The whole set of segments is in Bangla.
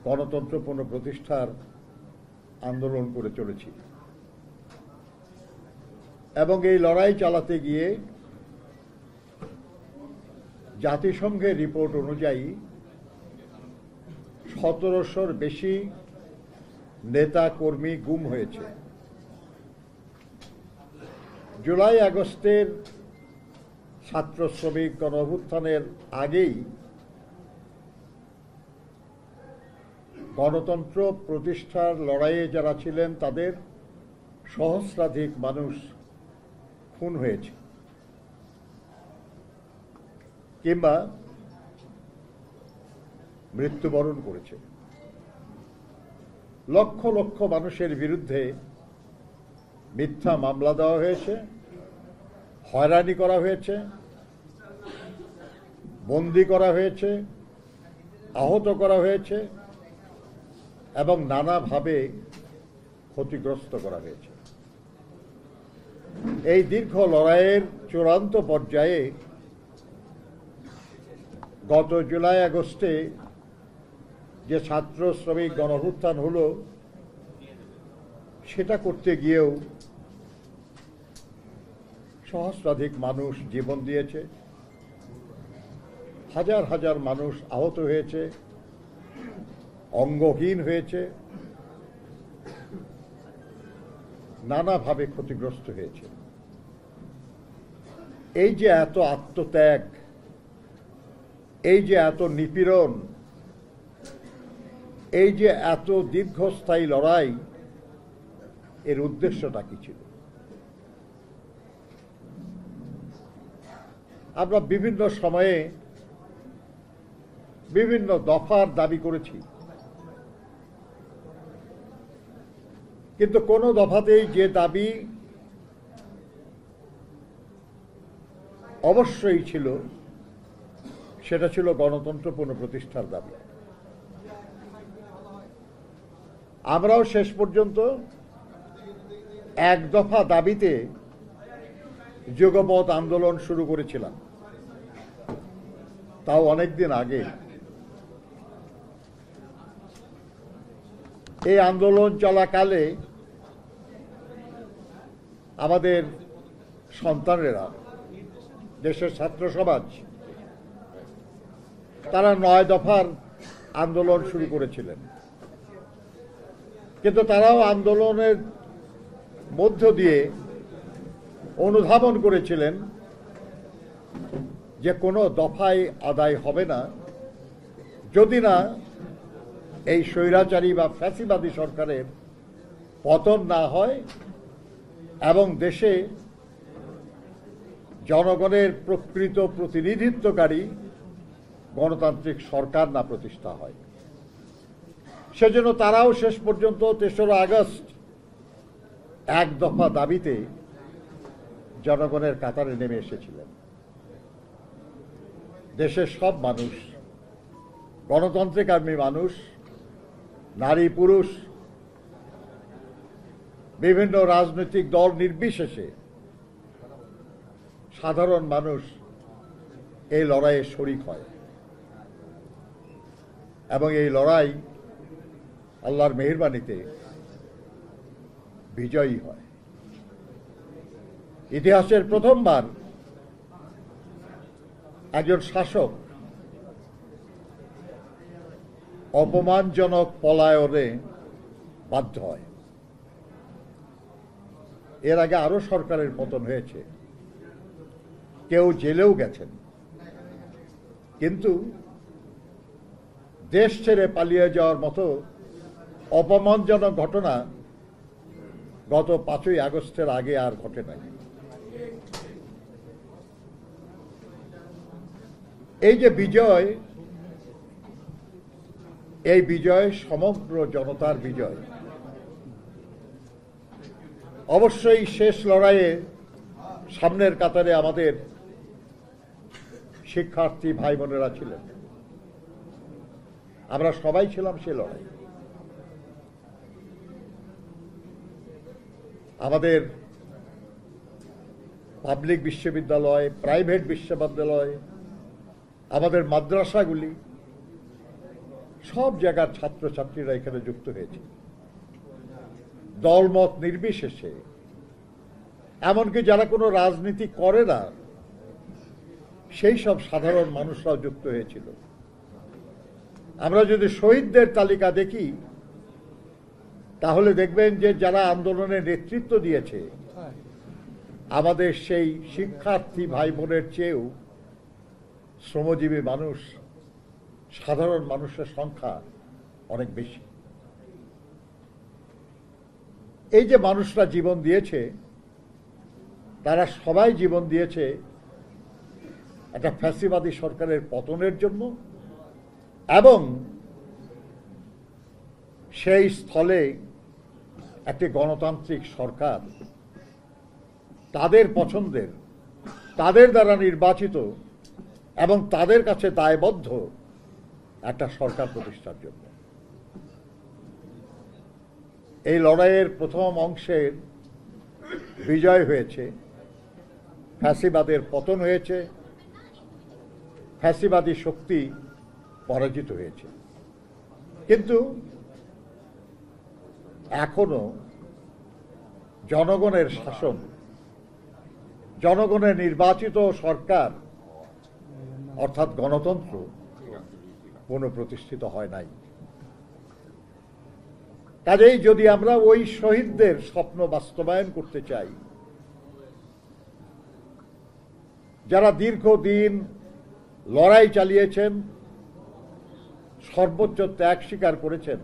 গণতন্ত্র পুনঃপ্রতিষ্ঠার আন্দোলন করে চলেছি এবং এই লড়াই চালাতে গিয়ে জাতিসংঘের রিপোর্ট অনুযায়ী 1700-র বেশি নেতা কর্মী গুম হয়েছে। জুলাই আগস্টের ছাত্র শ্রমিক গণঅভ্যুত্থানের আগেই গণতন্ত্র প্রতিষ্ঠার লড়াইয়ে যারা ছিলেন তাদের সহস্রাধিক মানুষ খুন হয়েছে কিংবা মৃত্যুবরণ করেছে। লক্ষ লক্ষ মানুষের বিরুদ্ধে মিথ্যা মামলা দেওয়া হয়েছে, হয়রানি করা হয়েছে, বন্দী করা হয়েছে, আহত করা হয়েছে এবং নানাভাবে ক্ষতিগ্রস্ত করা হয়েছে। এই দীর্ঘ লড়াইয়ের চূড়ান্ত পর্যায়ে গত জুলাই আগস্টে যে ছাত্র শ্রমিক গণঅভ্যুত্থান হলো, সেটা করতে গিয়েও সহস্রাধিক মানুষ জীবন দিয়েছে, হাজার হাজার মানুষ আহত হয়েছে, অঙ্গহীন হয়েছে, নানাভাবে ক্ষতিগ্রস্ত হয়েছে। এই যে এত আত্মত্যাগ, এই যে এত নিপীড়ন, এই যে এত দীর্ঘস্থায়ী লড়াই, এর উদ্দেশ্যটা কি ছিল? আমরা বিভিন্ন সময়ে বিভিন্ন দফার দাবি করেছি, কিন্তু কোন দফাতেই যে দাবি অবশ্যই ছিল সেটা ছিল গণতন্ত্র পুনঃপ্রতিষ্ঠার দাবি। আমরাও শেষ পর্যন্ত এক দফা দাবিতে যুগপৎ আন্দোলন শুরু করেছিলাম, তাও অনেকদিন আগে। এই আন্দোলন চলাকালে আমাদের সন্তানেরা, দেশের ছাত্র সমাজ, তারা 9 দফার আন্দোলন শুরু করেছিলেন, কিন্তু তারাও আন্দোলনের মধ্য দিয়ে অনুধাবন করেছিলেন যে কোনো দফাই আদায় হবে না যদি না এই স্বৈরাচারী বা ফ্যাসিবাদী সরকারের পতন না হয় এবং দেশে জনগণের প্রকৃত প্রতিনিধিত্বকারী গণতান্ত্রিক সরকার না প্রতিষ্ঠা হয়। সেজন্য তারাও শেষ পর্যন্ত 3রা আগস্ট এক দফা দাবিতে জনগণের কাতারে নেমে এসেছিলেন। দেশের সব মানুষ, গণতন্ত্রকামী মানুষ, নারী পুরুষ, বিভিন্ন রাজনৈতিক দল নির্বিশেষে সাধারণ মানুষ এই লড়াইয়ে শরিক হয় এবং এই লড়াই আল্লাহর মেহেরবানিতে বিজয়ী হয়। ইতিহাসের প্রথমবার একজন শাসক অপমানজনক পলায়নে বাধ্য হয়। এর আগে আরো সরকারের পতন হয়েছে, কেউ জেলেও গেছেন, কিন্তু দেশ ছেড়ে পালিয়ে যাওয়ার মতো অপমানজনক ঘটনা গত 5ই আগস্টের আগে আর ঘটে নাই। এই যে বিজয়, এই বিজয় সমগ্র জনতার বিজয়। অবশ্যই শেষ লড়াইয়ে সামনের কাতারে আমাদের শিক্ষার্থী ভাই বোনেরা ছিলেন, আমরা সবাই ছিলাম সে লড়াই। আমাদের পাবলিক বিশ্ববিদ্যালয়, প্রাইভেট বিশ্ববিদ্যালয়, আমাদের মাদ্রাসাগুলি সব জায়গার ছাত্রছাত্রীরা এখানে যুক্ত হয়েছে, দলমত নির্বিশেষে, এমনকি যারা কোনো রাজনীতি করে না সেই সব সাধারণ মানুষরাও যুক্ত হয়েছিল। আমরা যদি শহীদদের তালিকা দেখি তাহলে দেখবেন যে যারা আন্দোলনের নেতৃত্ব দিয়েছে আমাদের সেই শিক্ষার্থী ভাই বোনের চেয়েও শ্রমজীবী মানুষ, সাধারণ মানুষের সংখ্যা অনেক বেশি। এই যে মানুষরা জীবন দিয়েছে, তারা সবাই জীবন দিয়েছে একটা ফ্যাসিবাদী সরকারের পতনের জন্য, এবং সেই স্থলে একটি গণতান্ত্রিক সরকার, তাদের পছন্দের, তাদের দ্বারা নির্বাচিত এবং তাদের কাছে দায়বদ্ধ একটা সরকার প্রতিষ্ঠার জন্য। এই লড়াইয়ের প্রথম অংশের বিজয় হয়েছে, ফ্যাসিবাদের পতন হয়েছে, ফ্যাসিবাদী শক্তি পরাজিত হয়েছে। কিন্তু এখনো জনগণের শাসন, জনগণের নির্বাচিত সরকার অর্থাৎ গণতন্ত্র পুনঃপ্রতিষ্ঠিত হয় নাই। কাজেই যদি আমরা ওই শহীদদের স্বপ্ন বাস্তবায়ন করতে চাই, যারা দীর্ঘদিন লড়াই চালিয়েছেন, সর্বোচ্চ ত্যাগ স্বীকার করেছেন,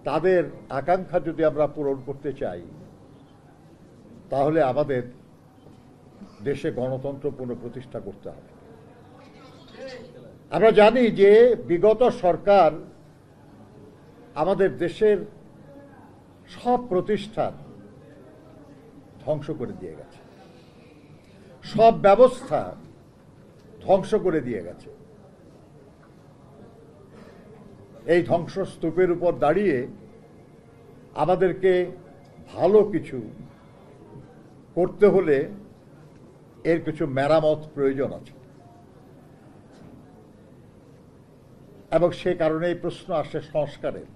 তাদের আকাঙ্ক্ষা যদি আমরা পূরণ করতে চাই তাহলে আমাদের দেশে গণতন্ত্র পুনঃপ্রতিষ্ঠা করতে হবে। আমরা জানি যে বিগত সরকার আমাদের দেশের সব প্রতিষ্ঠান ধ্বংস করে দিয়ে গেছে, সব ব্যবস্থা ধ্বংস করে দিয়ে গেছে। এই ধ্বংসস্তূপের উপর দাঁড়িয়ে আমাদেরকে ভালো কিছু করতে হলে এর কিছু মেরামত প্রয়োজন আছে, এবং সে কারণে এই প্রশ্ন আসে সংস্কারের।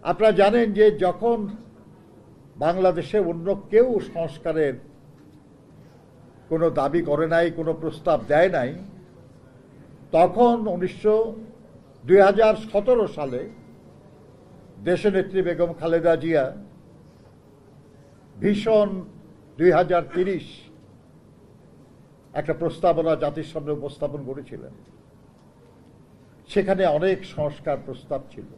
আপনারা জানেন যে যখন বাংলাদেশে অন্য কেউ সংস্কারের কোনো দাবি করে নাই, কোনো প্রস্তাব দেয় নাই, তখন 2017 সালে দেশনেত্রী বেগম খালেদা জিয়া ভীষণ 2030 একটা প্রস্তাবনা জাতির সামনে উপস্থাপন করেছিলেন। সেখানে অনেক সংস্কার প্রস্তাব ছিল।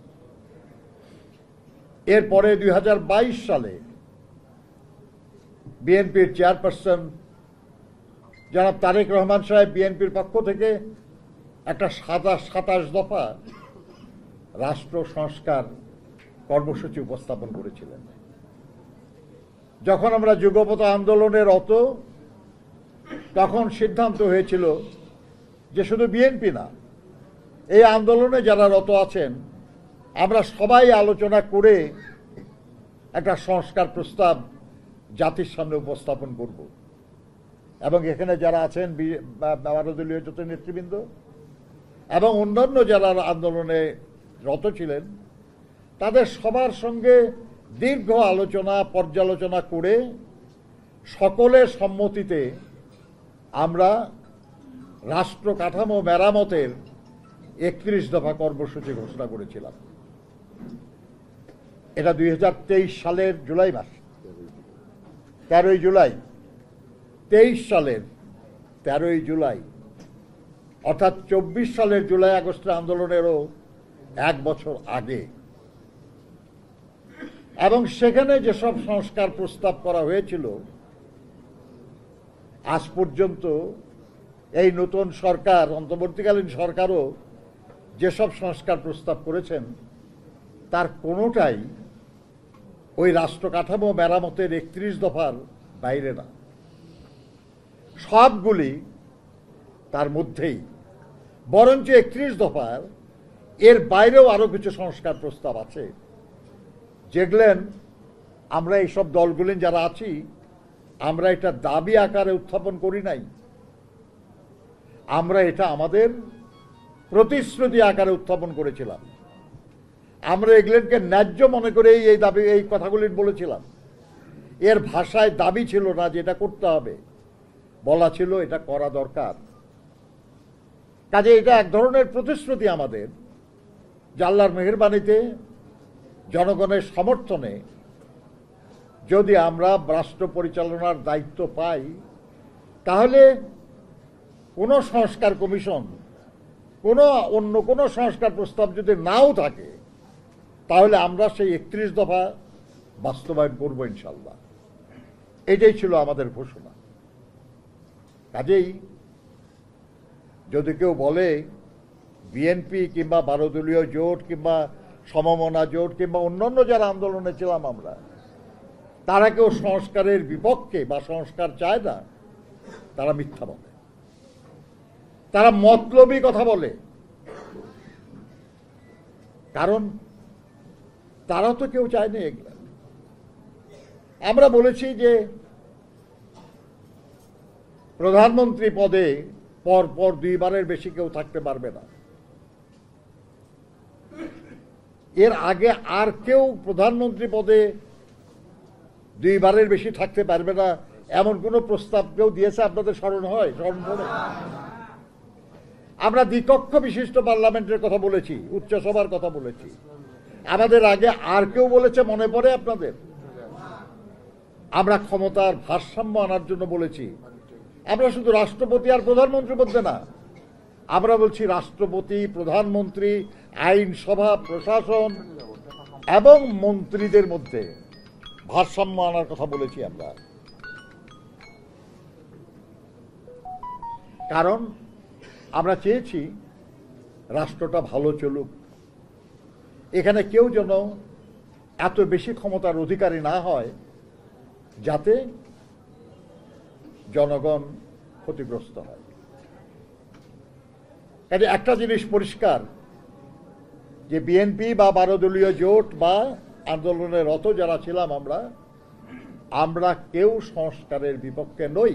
এরপরে 2022 সালে বিএনপির চেয়ারপারসন জনাব তারেক রহমান সাহেব বিএনপির পক্ষ থেকে একটা 27 দফা রাষ্ট্র সংস্কার কর্মসূচি উপস্থাপন করেছিলেন। যখন আমরা যুগপৎ আন্দোলনে রত, তখন সিদ্ধান্ত হয়েছিল যে শুধু বিএনপি না, এই আন্দোলনে যারা রত আছেন আমরা সবাই আলোচনা করে একটা সংস্কার প্রস্তাব জাতির সামনে উপস্থাপন করব, এবং এখানে যারা আছেন বারোদলীয় যত নেতৃবৃন্দ এবং অন্যান্য যারা আন্দোলনে রত ছিলেন তাদের সবার সঙ্গে দীর্ঘ আলোচনা পর্যালোচনা করে সকলের সম্মতিতে আমরা রাষ্ট্র কাঠামো মেরামতের 31 দফা কর্মসূচি ঘোষণা করেছিলাম। এটা 2023 সালের জুলাই মাস, 13ই জুলাই, 23 সালের 13ই জুলাই, অর্থাৎ 24 সালের জুলাই আগস্টের আন্দোলনেরও 1 বছর আগে। এবং সেখানে যেসব সংস্কার প্রস্তাব করা হয়েছিল, আজ পর্যন্ত এই নতুন সরকার, অন্তর্বর্তীকালীন সরকারও যেসব সংস্কার প্রস্তাব করেছেন তার কোনোটাই ওই রাষ্ট্র কাঠামো মেরামতের 31 দফার বাইরে না, সবগুলি তার মধ্যেই। বরঞ্চ 31 দফার এর বাইরেও আরো কিছু সংস্কার প্রস্তাব আছে, যেগুলেন আমরা এইসব দলগুলি যারা আছি আমরা এটা দাবি আকারে উত্থাপন করি নাই, আমরা এটা আমাদের প্রতিশ্রুতি আকারে উত্থাপন করেছিলাম। আমরা এগুলোকে ন্যায্য মনে করে এই দাবি, এই কথাগুলি বলেছিলাম। এর ভাষায় দাবি ছিল না যে এটা করতে হবে, বলা ছিল এটা করা দরকার। কাজে এটা এক ধরনের প্রতিশ্রুতি আমাদের, যে আল্লাহর মেহেরবানিতে জনগণের সমর্থনে যদি আমরা রাষ্ট্র পরিচালনার দায়িত্ব পাই, তাহলে কোনো সংস্কার কমিশন, অন্য কোনো সংস্কার প্রস্তাব যদি নাও থাকে, তাহলে আমরা সেই 31 দফা বাস্তবায়ন করব ইনশাল্লাহ। এটাই ছিল আমাদের ঘোষণা। কাজেই যদি কেউ বলে বিএনপি কিংবা 12 দলীয় জোট কিংবা সমমনা জোট কিংবা অন্যান্য যারা আন্দোলনে ছিলাম আমরা, তারা কেউ সংস্কারের বিপক্ষে বা সংস্কার চায় না, তারা মিথ্যা বলে, তারা মতলবী কথা বলে। কারণ তারা তো কেউ চায়নি এগুলা। আমরা বলেছি যে প্রধানমন্ত্রী পদে পর 2 বারের বেশি কেউ থাকতে পারবে না। এর আগে আর কেউ প্রধানমন্ত্রী পদে 2 বারের বেশি থাকতে পারবে না এমন কোন প্রস্তাব কেউ দিয়েছে আপনাদের স্মরণ পড়ে? আমরা দ্বিকক্ষ বিশিষ্ট পার্লামেন্টের কথা বলেছি, উচ্চসভার কথা বলেছি। আমাদের আগে আর কেউ বলেছে মনে পড়ে আপনাদের? আমরা ক্ষমতার ভারসাম্য আনার জন্য বলেছি। আমরা শুধু রাষ্ট্রপতি আর প্রধানমন্ত্রীর মধ্যে না, আমরা বলছি রাষ্ট্রপতি, প্রধানমন্ত্রী, আইনসভা, প্রশাসন এবং মন্ত্রীদের মধ্যে ভারসাম্য আনার কথা বলেছি আমরা। কারণ আমরা চেয়েছি রাষ্ট্রটা ভালো চলুক, এখানে কেউ যেন এত বেশি ক্ষমতার অধিকারী না হয় যাতে জনগণ ক্ষতিগ্রস্ত হয়। কাজে একটা জিনিস পরিষ্কার, যে বিএনপি বা 12 দলীয় জোট বা আন্দোলনে রত যারা ছিলাম আমরা কেউ সংস্কারের বিপক্ষে নই।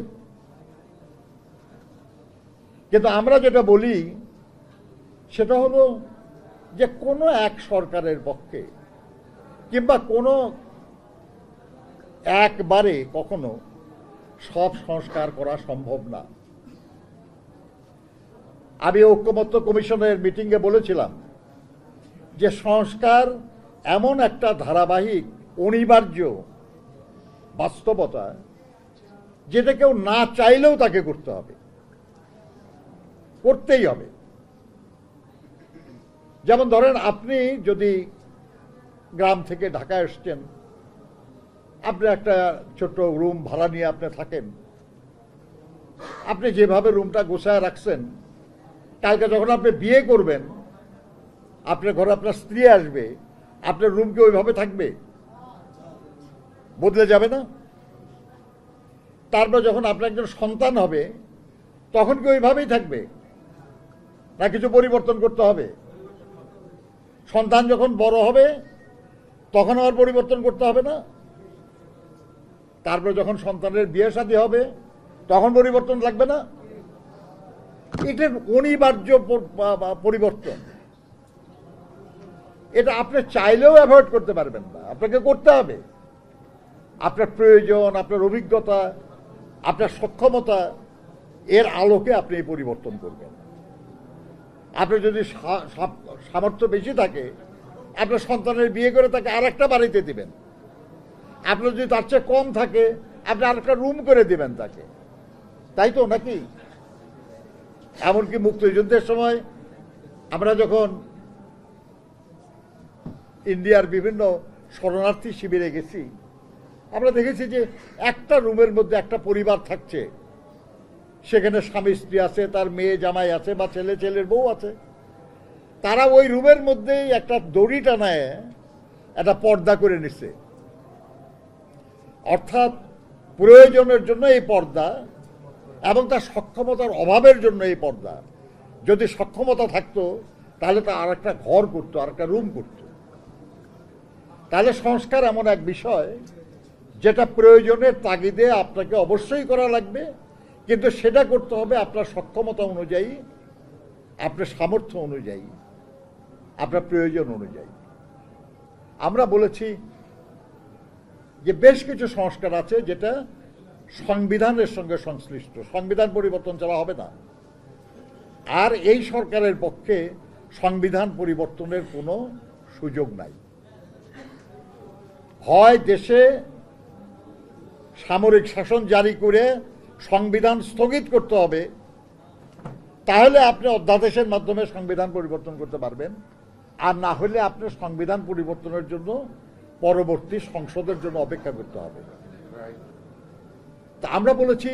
কিন্তু আমরা যেটা বলি সেটা হলো যে কোনো এক সরকারের পক্ষে কিংবা কোনো একবারে কখনো সব সংস্কার করা সম্ভব না। আমি ঐকমত্য কমিশনের মিটিংয়ে বলেছিলাম যে সংস্কার এমন একটা ধারাবাহিক অনিবার্য বাস্তবতা, যেটা কেউ না চাইলেও তাকে করতে হবে, করতেই হবে। যেমন ধরেন, আপনি যদি গ্রাম থেকে ঢাকায় এসছেন, আপনি একটা ছোট্ট রুম ভাড়া নিয়ে আপনি থাকেন, আপনি যেভাবে রুমটা গোছায় রাখছেন, কালকে যখন আপনি বিয়ে করবেন, আপনার ঘরে আপনার স্ত্রী আসবে, আপনার রুম কি ওইভাবে থাকবে? বদলে যাবে না? তারপর যখন আপনার একজন সন্তান হবে, তখন কি ওইভাবেই থাকবে না কিছু পরিবর্তন করতে হবে? সন্তান যখন বড় হবে তখন আবার পরিবর্তন করতে হবে না? তারপর যখন সন্তানের বিয়ে শাদী হবে তখন পরিবর্তন লাগবে না? এটা অনিবার্য পরিবর্তন। এটা আপনি চাইলেও অ্যাভয়েড করতে পারবেন না, আপনাকে করতে হবে। আপনার প্রয়োজন, আপনার অভিজ্ঞতা, আপনার সক্ষমতা, এর আলোকে আপনি এই পরিবর্তন করবেন। আপনার যদি সামর্থ্য বেশি থাকে, আপনার সন্তানের বিয়ে করে তাকে আরেকটা বাড়িতে দিবেন। আপনার যদি তার চেয়ে কম থাকে, আপনি আরেকটা রুম করে দিবেন তাকে, তাই তো নাকি? এমনকি মুক্তিযুদ্ধের সময় আমরা যখন ইন্ডিয়ার বিভিন্ন শরণার্থী শিবিরে গেছি, আমরা দেখেছি যে একটা রুমের মধ্যে একটা পরিবার থাকছে, সেখানে স্বামী স্ত্রী আছে, তার মেয়ে জামাই আছে, বা ছেলের বউ আছে। তারা ওই রুমের মধ্যেই একটা দড়ি টানায় একটা পর্দা করে নিচ্ছে। অর্থাৎ প্রয়োজনের জন্য এই পর্দা এবং তার সক্ষমতার অভাবের জন্য এই পর্দা। যদি সক্ষমতা থাকতো তাহলে তা আর একটা ঘর করতো, আর একটা রুম করতো। তাহলে সংস্কার এমন এক বিষয় যেটা প্রয়োজনের তাগিদে আপনাকে অবশ্যই করা লাগবে, কিন্তু সেটা করতে হবে আপনার সক্ষমতা অনুযায়ী আপনার সামর্থ্য অনুযায়ী, আপনার প্রয়োজন অনুযায়ী। আমরা বলেছি যে বেশ কিছু সংস্কার আছে যেটা সংবিধানের সঙ্গে সংশ্লিষ্ট, সংবিধান পরিবর্তন ছাড়া হবে না। আর এই সরকারের পক্ষে সংবিধান পরিবর্তনের কোনো সুযোগ নাই। হয় দেশে সামরিক শাসন জারি করে সংবিধান স্থগিত করতে হবে, তাহলে আপনি অধ্যাদেশের মাধ্যমে সংবিধান পরিবর্তন করতে পারবেন, আর না হলে আপনার সংবিধান পরিবর্তনের জন্য পরবর্তী সংসদের জন্য অপেক্ষা করতে হবে। তা আমরা বলেছি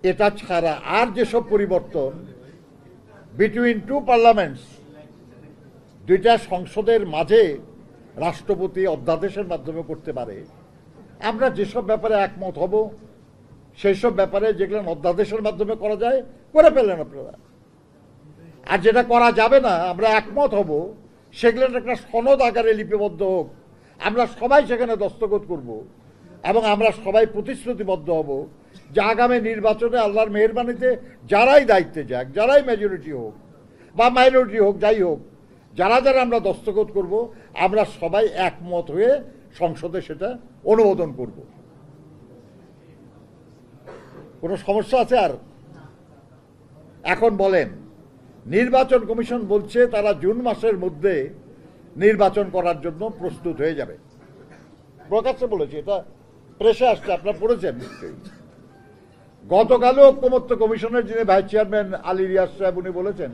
এটা ছাড়া আর যেসব পরিবর্তন বিটুইন টু পার্লামেন্টস, দুইটা সংসদের মাঝে রাষ্ট্রপতি অধ্যাদেশের মাধ্যমে করতে পারে, আমরা যেসব ব্যাপারে একমত হব সেই সব ব্যাপারে যেগুলো অধ্যাদেশের মাধ্যমে করা যায় করে ফেলেন আপনারা। আর যেটা করা যাবে না, আমরা একমত হব, সেগুলো একটা সনদ আকারে লিপিবদ্ধ হোক, আমরা সবাই সেখানে দস্তখত করব এবং আমরা সবাই প্রতিশ্রুতিবদ্ধ হব যে আগামী নির্বাচনে আল্লাহর মেহেরবানিতে যারাই দায়িত্বে যাক, যারাই মেজরিটি হোক বা মাইনরিটি হোক, যাই হোক, যারা যারা আমরা দস্তখত করব, আমরা সবাই একমত হয়ে সংসদে সেটা অনুমোদন করব। কোনো সমস্যা আছে? আর এখন বলেন, নির্বাচন কমিশন বলছে তারা জুন মাসের মধ্যে নির্বাচন করার জন্য প্রস্তুত হয়ে যাবে, প্রকাশ্যে বলেছে, এটা প্রেসে আসছে, আপনারা পড়েছেন নিশ্চয়ই। গতকালও ঐক্যমত্য কমিশনের যিনি ভাইস চেয়ারম্যান আলী রিয়াজ সাহেব, উনি বলেছেন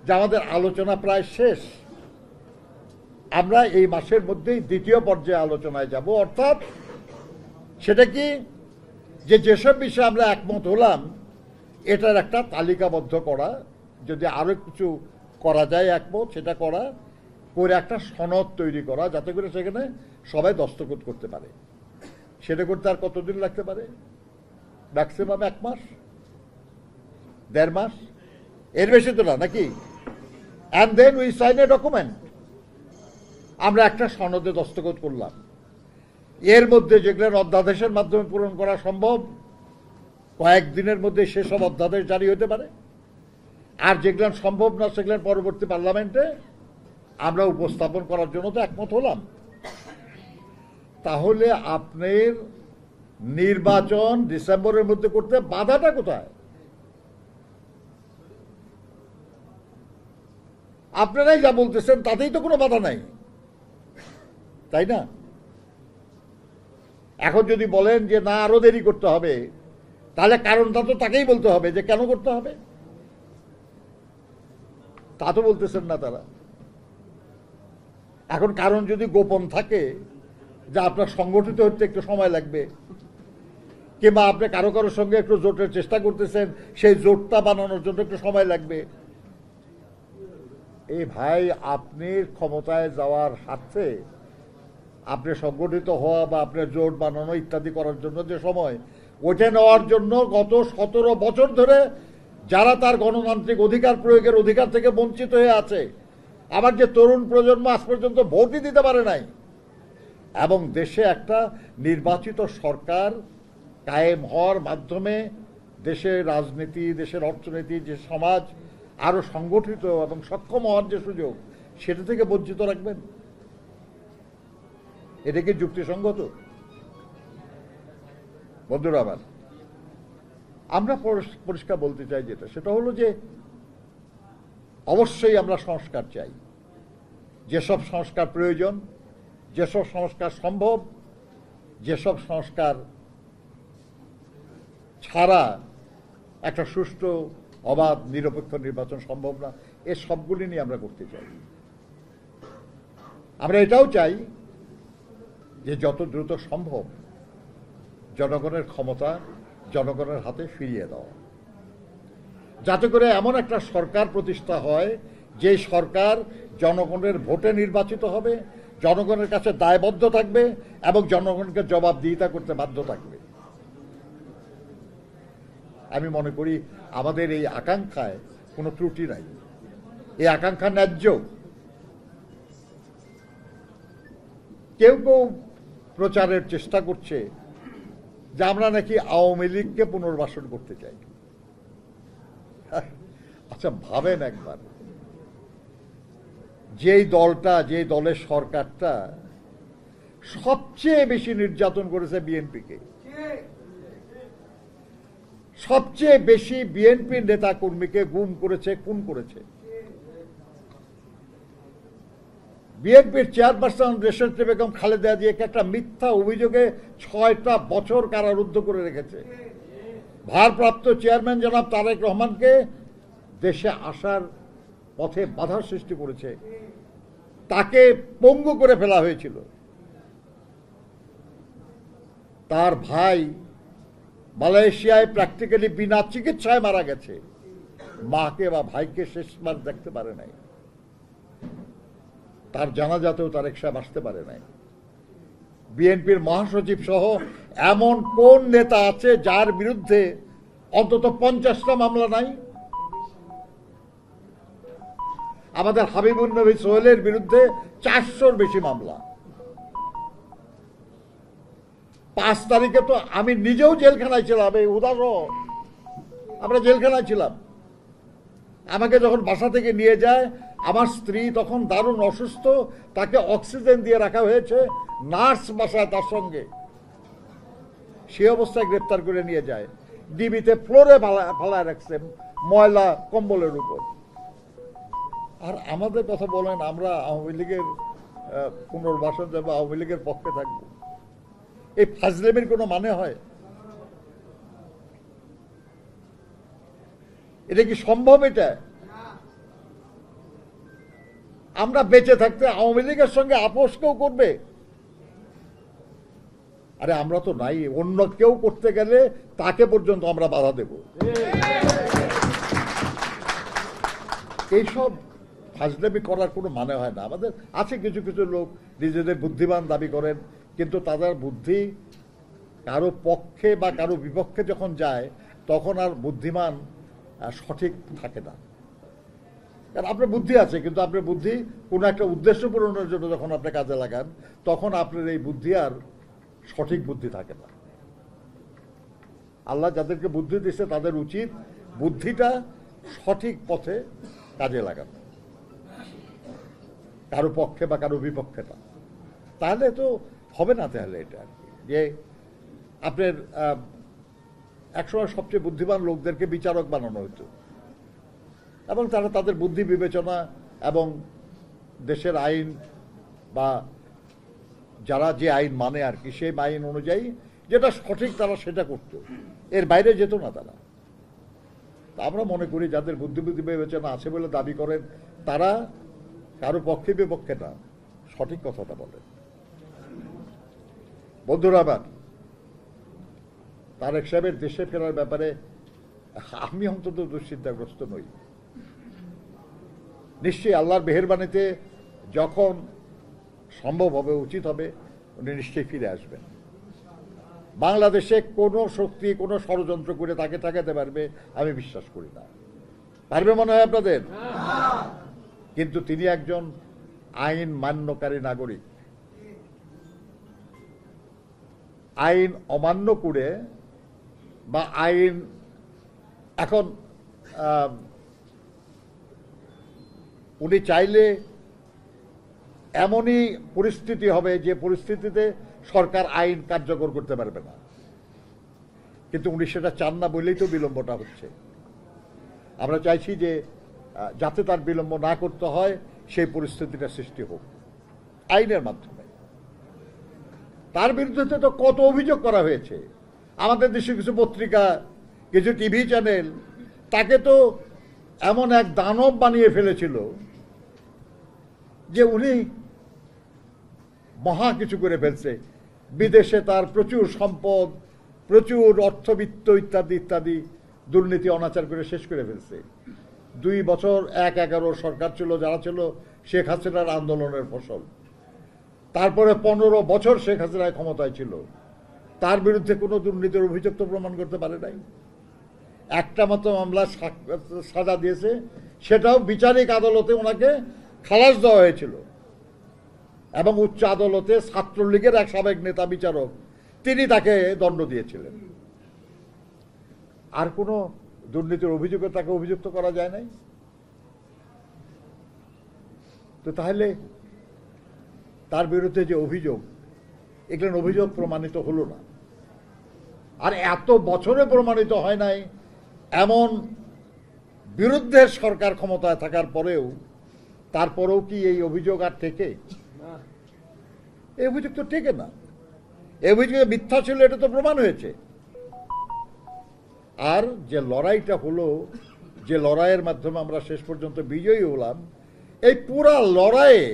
যে আমাদের আলোচনা প্রায় শেষ, আমরা এই মাসের মধ্যেই দ্বিতীয় পর্যায়ে আলোচনায় যাব। অর্থাৎ সেটা কি, যে যেসব বিষয়ে আমরা একমত হলাম এটার একটা তালিকাবদ্ধ করা, যদি আরো কিছু করা যায় একমত, সেটা করা করে একটা সনদ তৈরি করা, যাতে করে সেখানে সবাই দস্তখত করতে পারে। সেটা করতে আর কতদিন লাগতে পারে? ম্যাক্সিমাম 1 মাস, 1.5 মাস, এর বেশি তো না, নাকি? And then we sign a document, আমরা একটা সনদে দস্তখত করলাম। এর মধ্যে যেগুলো অধ্যাদেশের মাধ্যমে পূরণ করা সম্ভব, কয়েকদিনের মধ্যে সেসব অধ্যাদেশ জারি হতে পারে। আর যেগুলো সম্ভব না, সেগুলো পরবর্তী পার্লামেন্টে আমরা উপস্থাপন করার জন্য তো একমত হলাম। তাহলে আপনার নির্বাচন ডিসেম্বরের মধ্যে করতে বাধাটা কোথায়? আপনারাই যা বলতেছেন তাতেই তো কোনো বাধা নাই, তাই না? এখন যদি বলেন যে না আরো দেরি করতে হবে, তাহলে কারণটা তো তাকেই বলতে হবে যে কেন করতে হবে। তা তো বলতেছেন না তারা। এখন কারণ যদি গোপন থাকে, যে আপনার সংগঠিত হতে একটু সময় লাগবে, কিংবা আপনি কারো কারোর সঙ্গে একটু জোটের চেষ্টা করতেছেন, সেই জোটটা বানানোর জন্য একটু সময় লাগবে। এই ভাই, আপনি ক্ষমতায় যাওয়ার স্বার্থে আপনি সংগঠিত হওয়া বা আপনার জোট বানানো ইত্যাদি করার জন্য যে সময়, ওইটা নেওয়ার জন্য গত 17 বছর ধরে যারা তার গণতান্ত্রিক অধিকার প্রয়োগের অধিকার থেকে বঞ্চিত হয়ে আছে, আবার যে তরুণ প্রজন্ম আজ পর্যন্ত ভোটই দিতে পারে নাই, এবং দেশে একটা নির্বাচিত সরকার কায়েম হওয়ার মাধ্যমে দেশের রাজনীতি, দেশের অর্থনীতি, যে সমাজ আরো সংগঠিত এবং সক্ষম হওয়ার যে সুযোগ, সেটা থেকে বঞ্চিত রাখবেন? এটা কি যুক্তিসঙ্গত? বন্ধুরা আবার আমরা পরিষ্কার বলতে চাই যেটা, সেটা হলো যে অবশ্যই আমরা সংস্কার চাই। যেসব সংস্কার প্রয়োজন, যেসব সংস্কার সম্ভব, যেসব সংস্কার ছাড়া একটা সুষ্ঠু, অবাধ, নিরপেক্ষ নির্বাচন সম্ভব না, এ সবগুলি নিয়ে আমরা করতে চাই। আমরা এটাও চাই যে যত দ্রুত সম্ভব জনগণের ক্ষমতা জনগণের হাতে ফিরিয়ে দেওয়া, যাতে করে এমন একটা সরকার প্রতিষ্ঠা হয় যে সরকার জনগণের ভোটে নির্বাচিত হবে, জনগণের কাছে দায়বদ্ধ থাকবে এবং জনগণকে জবাবদিহিতা করতে বাধ্য থাকবে। আমি মনে করি আমাদের এই আকাঙ্ক্ষায় কোনো ত্রুটি নাই, এই আকাঙ্ক্ষা ন্যায্য। কেউ কেউ প্রচারের চেষ্টা করছে যে আমরা নাকি আওয়ামী লীগকে পুনর্বাসন করতে চাই। আচ্ছা ভাবেন একবার, যেই দলটা, যে দলের সরকারটা সবচেয়ে বেশি নির্যাতন করেছে বিএনপিকে, সবচেয়ে বেশি বিএনপির নেতা কর্মীকে গুম করেছে, খুন করেছে, বিএনপির চেয়ারপারসন রেশাদ বেগম খালেদা জিয়াকে একটা মিথ্যা অভিযোগে 6টা বছর কারারুদ্ধ করে রেখেছে, ভারপ্রাপ্ত চেয়ারম্যান জনাব তারেক রহমানকে দেশে আসার পথে বাধার সৃষ্টি করেছে, তাকে পঙ্গু করে ফেলা হয়েছিল, তার ভাই মালয়েশিয়ায় প্র্যাকটিক্যালি বিনা চিকিৎসায় মারা গেছে, মাকে বা ভাইকে শেষবার দেখতে পারে নাই, তার জানাজাতেও তারেক সাহেব আসতে পারে নাই। বিএনপির মহাসচিব সহ এমন কোন নেতা আছে যার বিরুদ্ধে অন্তত 50টা মামলা নাই? আমাদের হাবিবুন নবী সোহেলের বিরুদ্ধে 400-র বেশি মামলা। 5 তারিখে তো আমি নিজেও জেলখানায় ছিলাম, এই উদাহরণ, আমরা জেলখানায় ছিলাম। আমাকে যখন বাসা থেকে নিয়ে যায়, আমার স্ত্রী তখন দারুণ অসুস্থ, তাকে অক্সিজেন দিয়ে রাখা হয়েছে, নার্স বাসায় তার সঙ্গে, সে অবস্থায় গ্রেপ্তার করে নিয়ে যায়, ডিবিতে ফ্লোরে ফালায় রাখছে ময়লা কম্বলের উপর। আর আমাদের কথা বলেন, আমরা আওয়ামী লীগের পুনর্বাসন যাবো, আওয়ামী লীগের পক্ষে থাকবো, এই ফাজলেমের কোনো মানে হয়? এটা কি সম্ভব? এটা আমরা বেঁচে থাকতে আওয়ামী লীগের সঙ্গে আপোষ কেউ করবে? আরে আমরা তো নাই, অন্য কেউ করতে গেলে তাকে পর্যন্ত আমরা বাধা দেব। এইসব ফাজলামি করার কোনো মানে হয় না। আমাদের আছে কিছু কিছু লোক নিজেদের বুদ্ধিমান দাবি করেন, কিন্তু তাদের বুদ্ধি কারো পক্ষে বা কারো বিপক্ষে যখন যায় তখন আর বুদ্ধিমান সঠিক থাকে না। কারণ আপনার বুদ্ধি আছে, কিন্তু আপনার বুদ্ধি কোনো একটা উদ্দেশ্য পূরণের জন্য যখন আপনি কাজে লাগান, তখন আপনার এই বুদ্ধি আর সঠিক বুদ্ধি থাকে না। আল্লাহ যাদেরকে বুদ্ধি দিচ্ছে তাদের উচিত বুদ্ধিটা সঠিক পথে কাজে লাগানো, কারো পক্ষে বা কারো বিপক্ষে না। তাহলে তো হবে না। তাহলে এটা আর কি, যে আপনার একসময় সবচেয়ে বুদ্ধিমান লোকদেরকে বিচারক বানানো হতো, এবং তারা তাদের বুদ্ধি বিবেচনা এবং দেশের আইন বা যারা যে আইন মানে আর কি, সেই আইন অনুযায়ী যেটা সঠিক তারা সেটা করতো, এর বাইরে যেত না তারা। আমরা মনে করি যাদের বুদ্ধি বিবেচনা আছে বলে দাবি করেন, তারা কারো পক্ষে বিপক্ষে না, সঠিক কথাটা বলেন। বন্ধুরা, আবার তারেক সাহেবের দেশে ফেরার ব্যাপারে আমি অন্তত দুশ্চিন্তাগ্রস্ত নই। নিশ্চয়ই আল্লাহর মেহেরবানিতে যখন সম্ভব হবে, উচিত হবে, উনি নিশ্চয়ই ফিরে আসবেন। বাংলাদেশে কোনো শক্তি কোনো ষড়যন্ত্র করে তাকে ঠেকাতে পারবে আমি বিশ্বাস করি না। পারবে মনে হয় আপনাদের? কিন্তু তিনি একজন আইন মান্যকারী নাগরিক। আইন অমান্য করে বা আইন এখন উনি চাইলে এমনই পরিস্থিতি হবে যে পরিস্থিতিতে সরকার আইন কার্যকর করতে পারবে না, কিন্তু উনি সেটা চান না বলেই তো বিলম্বটা হচ্ছে। আমরা চাইছি যে যাতে তার বিলম্ব না করতে হয় সেই পরিস্থিতিটা সৃষ্টি হোক আইনের মাধ্যমে। তার বিরুদ্ধে তো কত অভিযোগ করা হয়েছে। আমাদের দেশে কিছু পত্রিকা, কিছু টিভি চ্যানেল তাকে তো এমন এক দানব বানিয়ে ফেলেছিল যে উনি মহা কিছু করে ফেলছে, বিদেশে তার প্রচুর সম্পদ, প্রচুর অর্থবিত্ত ইত্যাদি ইত্যাদি দুর্নীতি অনাচার করে শেষ করে ফেলছে। 2 বছর 1-11 সরকার ছিল, যারা ছিল শেখ হাসিনার আন্দোলনের ফসল। তারপরে 15 বছর শেখ হাসিনা ক্ষমতায় ছিল, তার বিরুদ্ধে কোনো দুর্নীতির অভিযোগ তো প্রমাণ করতে পারে নাই। একটা মাত্র মামলা সাজা দিয়েছে, সেটাও বিচারিক আদালতে ওনাকে খালাস দেওয়া হয়েছিল, এবং উচ্চ আদালতে ছাত্রলীগের এক সাবেক নেতা বিচারক তিনি তাকে দণ্ড দিয়েছিলেন। আর কোনো দুর্নীতির অভিযোগে তাকে অভিযুক্ত করা যায় নাই? তো তাহলে তার বিরুদ্ধে যে অভিযোগ, এগুলো অভিযোগ প্রমাণিত হলো না। আর এত বছরে প্রমাণিত হয় নাই এমন বিরুদ্ধের সরকার ক্ষমতায় থাকার পরেও, তারপরেও কি এই অভিযোগ আর টেকে? এই অভিযোগ তো টেকে না। এই অভিযোগ মিথ্যা ছিল, এটা তো প্রমাণ হয়েছে। আর যে লড়াইটা হলো, যে লড়াইয়ের মাধ্যমে আমরা শেষ পর্যন্ত বিজয়ী হলাম, এই পুরা লড়াইয়ে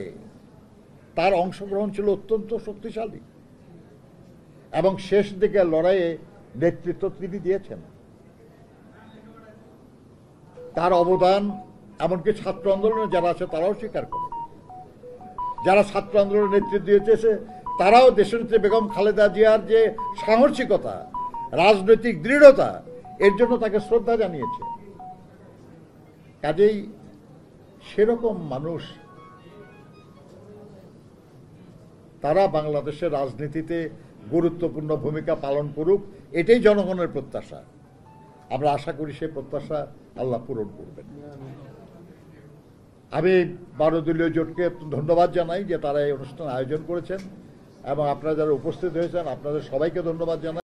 তার অংশগ্রহণ ছিল অত্যন্ত শক্তিশালী, এবং শেষ দিকে লড়াইয়ে নেতৃত্ব তিনি দিয়েছেন। তার অবদান এমনকি ছাত্র আন্দোলনে যারা আছে তারাও স্বীকার করে। যারা ছাত্র আন্দোলনের নেতৃত্ব দিয়েছে তারাও দেশনেত্রী বেগম খালেদা জিয়ার যে সাহসিকতা, রাজনৈতিক দৃঢ়তা, এর জন্য তাকে শ্রদ্ধা জানিয়েছে। কাজেই সেরকম মানুষ তারা বাংলাদেশের রাজনীতিতে গুরুত্বপূর্ণ ভূমিকা পালন করুক, এটাই জনগণের প্রত্যাশা। আমরা আশা করি সেই প্রত্যাশা আল্লাহ পূরণ করবেন। আমি 12 দলীয় জোটকে ধন্যবাদ জানাই যে তারা এই অনুষ্ঠান আয়োজন করেছেন, এবং আপনারা যারা উপস্থিত হয়েছেন আপনাদের সবাইকে ধন্যবাদ জানাই।